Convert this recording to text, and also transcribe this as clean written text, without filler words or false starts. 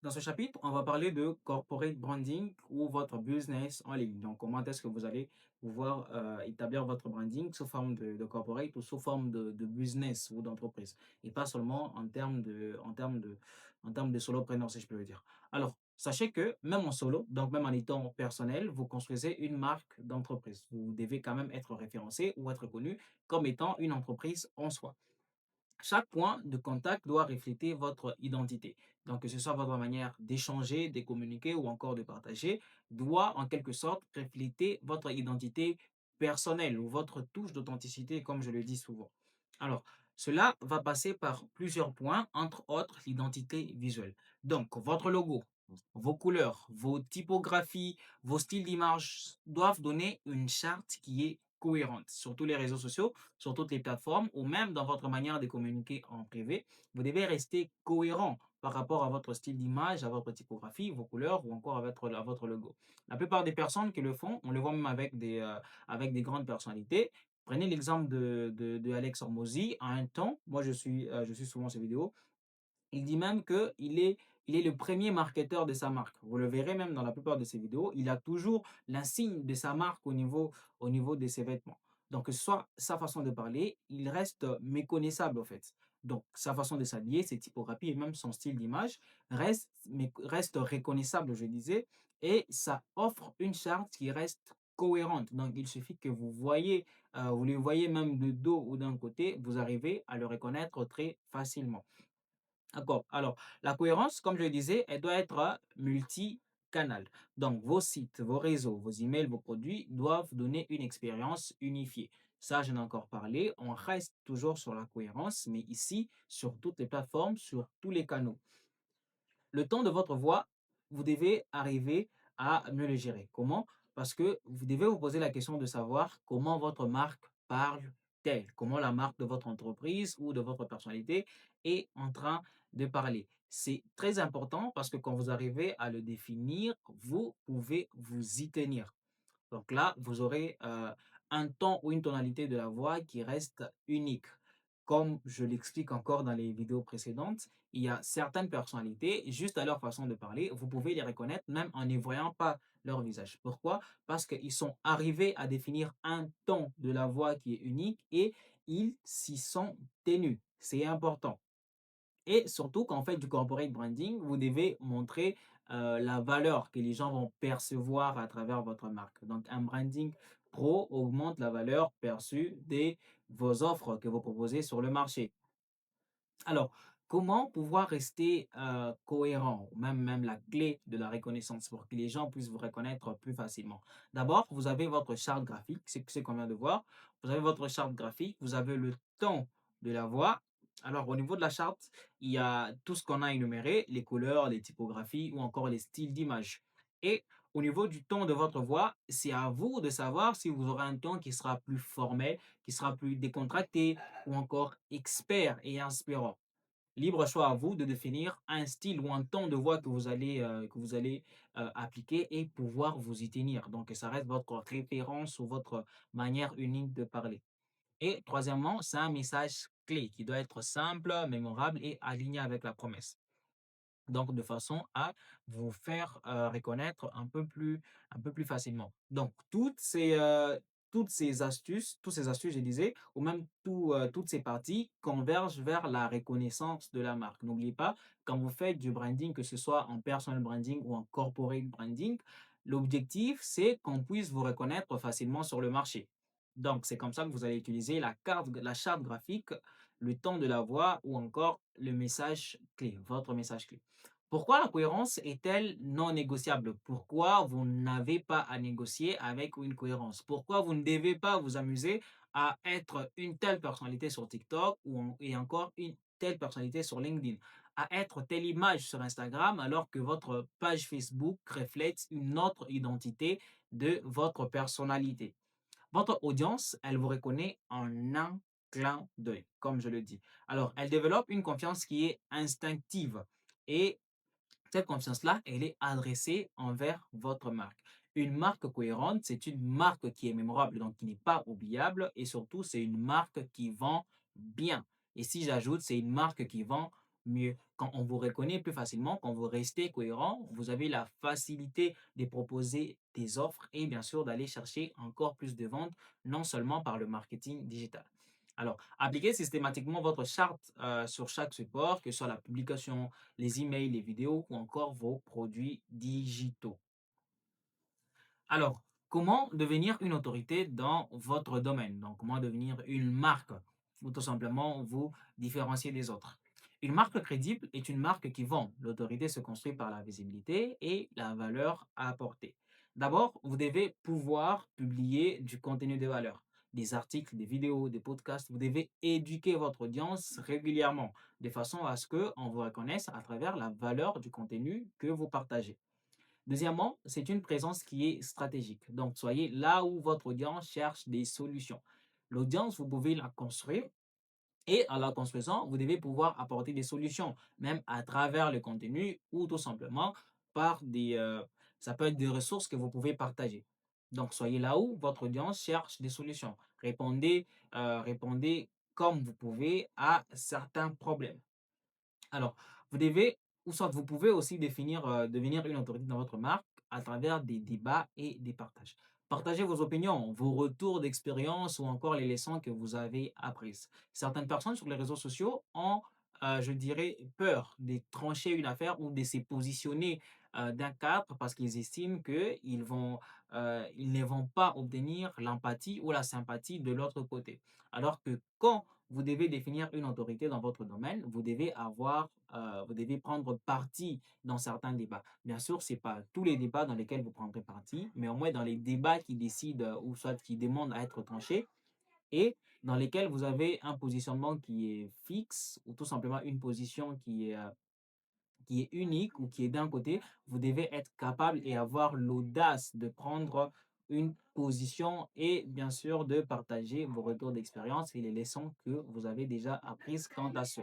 Dans ce chapitre, on va parler de corporate branding ou votre business en ligne. Donc, comment est-ce que vous allez pouvoir établir votre branding sous forme de corporate ou sous forme de business ou d'entreprise. Et pas seulement en termes de solopreneur, si je peux le dire. Alors, sachez que même en solo, donc même en étant personnel, vous construisez une marque d'entreprise. Vous devez quand même être référencé ou être connu comme étant une entreprise en soi. Chaque point de contact doit refléter votre identité. Donc, que ce soit votre manière d'échanger, de communiquer ou encore de partager, doit en quelque sorte refléter votre identité personnelle ou votre touche d'authenticité, comme je le dis souvent. Alors, cela va passer par plusieurs points, entre autres l'identité visuelle. Donc, votre logo, vos couleurs, vos typographies, vos styles d'image doivent donner une charte qui est cohérente sur tous les réseaux sociaux, sur toutes les plateformes ou même dans votre manière de communiquer en privé. Vous devez rester cohérent par rapport à votre style d'image, à votre typographie, vos couleurs ou encore à votre logo. La plupart des personnes qui le font, on le voit même avec des grandes personnalités. Prenez l'exemple de Alex Hormozy. À un temps, moi je suis souvent ses vidéos, il dit même qu'il est le premier marketeur de sa marque. Vous le verrez même dans la plupart de ses vidéos, il a toujours l'insigne de sa marque au niveau de ses vêtements. Donc, que ce soit sa façon de parler, il reste méconnaissable, en fait. Donc, sa façon de s'habiller, ses typographies et même son style d'image reste reconnaissable, je disais, et ça offre une charte qui reste cohérente. Donc, il suffit que vous le voyez même de dos ou d'un côté, vous arrivez à le reconnaître très facilement. D'accord. Alors, la cohérence, comme je le disais, elle doit être multicanal. Donc, vos sites, vos réseaux, vos emails, vos produits doivent donner une expérience unifiée. Ça, j'en ai encore parlé. On reste toujours sur la cohérence, mais ici, sur toutes les plateformes, sur tous les canaux. Le ton de votre voix, vous devez arriver à mieux le gérer. Comment? Parce que vous devez vous poser la question de savoir comment votre marque parle-t-elle? Comment la marque de votre entreprise ou de votre personnalité est en train de parler? C'est très important parce que quand vous arrivez à le définir, vous pouvez vous y tenir. Donc là, vous aurez un ton ou une tonalité de la voix qui reste unique. Comme je l'explique encore dans les vidéos précédentes, il y a certaines personnalités, juste à leur façon de parler, vous pouvez les reconnaître même en ne voyant pas leur visage. Pourquoi? Parce qu'ils sont arrivés à définir un ton de la voix qui est unique et ils s'y sont tenus. C'est important. Et surtout, quand vous faites du corporate branding, vous devez montrer la valeur que les gens vont percevoir à travers votre marque. Donc, un branding pro augmente la valeur perçue de vos offres que vous proposez sur le marché. Alors, comment pouvoir rester cohérent? Même la clé de la reconnaissance pour que les gens puissent vous reconnaître plus facilement. D'abord, vous avez votre charte graphique, c'est ce qu'on vient de voir. Vous avez votre charte graphique, vous avez le ton de la voix. Alors, au niveau de la charte, il y a tout ce qu'on a énuméré, les couleurs, les typographies ou encore les styles d'image. Et au niveau du ton de votre voix, c'est à vous de savoir si vous aurez un ton qui sera plus formel, qui sera plus décontracté ou encore expert et inspirant. Libre choix à vous de définir un style ou un ton de voix que vous allez appliquer et pouvoir vous y tenir. Donc, ça reste votre référence ou votre manière unique de parler. Et troisièmement, c'est un message clé qui doit être simple, mémorable et aligné avec la promesse. Donc de façon à vous faire, reconnaître un peu plus facilement. Donc toutes ces astuces je disais, ou même toutes ces parties convergent vers la reconnaissance de la marque. N'oubliez pas, quand vous faites du branding, que ce soit en personal branding ou en corporate branding, l'objectif, c'est qu'on puisse vous reconnaître facilement sur le marché. Donc c'est comme ça que vous allez utiliser la charte graphique, le ton de la voix ou encore le message clé, votre message clé. Pourquoi la cohérence est-elle non négociable? Pourquoi vous n'avez pas à négocier avec une cohérence? Pourquoi vous ne devez pas vous amuser à être une telle personnalité sur TikTok et encore une telle personnalité sur LinkedIn? À être telle image sur Instagram alors que votre page Facebook reflète une autre identité de votre personnalité? Votre audience, elle vous reconnaît en un clin d'œil, comme je le dis. Alors, elle développe une confiance qui est instinctive et cette confiance-là, elle est adressée envers votre marque. Une marque cohérente, c'est une marque qui est mémorable, donc qui n'est pas oubliable, et surtout, c'est une marque qui vend bien. Et si j'ajoute, c'est une marque qui vend mieux quand on vous reconnaît plus facilement, quand vous restez cohérent, vous avez la facilité de proposer des offres et bien sûr d'aller chercher encore plus de ventes, non seulement par le marketing digital. Alors, appliquez systématiquement votre charte sur chaque support, que ce soit la publication, les emails, les vidéos ou encore vos produits digitaux. Alors, comment devenir une autorité dans votre domaine? Donc, comment devenir une marque ou tout simplement vous différencier des autres? Une marque crédible est une marque qui vend. L'autorité se construit par la visibilité et la valeur à apporter. D'abord, vous devez pouvoir publier du contenu de valeur, des articles, des vidéos, des podcasts. Vous devez éduquer votre audience régulièrement de façon à ce qu'on vous reconnaisse à travers la valeur du contenu que vous partagez. Deuxièmement, c'est une présence qui est stratégique. Donc, soyez là où votre audience cherche des solutions. L'audience, vous pouvez la construire et en la construisant, vous devez pouvoir apporter des solutions, même à travers le contenu ou tout simplement par ça peut être des ressources que vous pouvez partager. Donc, soyez là où votre audience cherche des solutions. Répondez comme vous pouvez à certains problèmes. Alors, vous devez ou soit vous pouvez aussi devenir une autorité dans votre marque à travers des débats et des partages. Partagez vos opinions, vos retours d'expérience ou encore les leçons que vous avez apprises. Certaines personnes sur les réseaux sociaux ont, je dirais, peur de trancher une affaire ou de se positionner d'un cadre parce qu'ils estiment ils ne vont pas obtenir l'empathie ou la sympathie de l'autre côté. Alors que quand vous devez définir une autorité dans votre domaine, vous devez prendre parti dans certains débats. Bien sûr, ce n'est pas tous les débats dans lesquels vous prendrez parti, mais au moins dans les débats qui décident ou soit qui demandent à être tranchés et dans lesquels vous avez un positionnement qui est fixe ou tout simplement une position qui est unique ou qui est d'un côté, vous devez être capable et avoir l'audace de prendre une position et bien sûr de partager vos retours d'expérience et les leçons que vous avez déjà apprises quant à ce.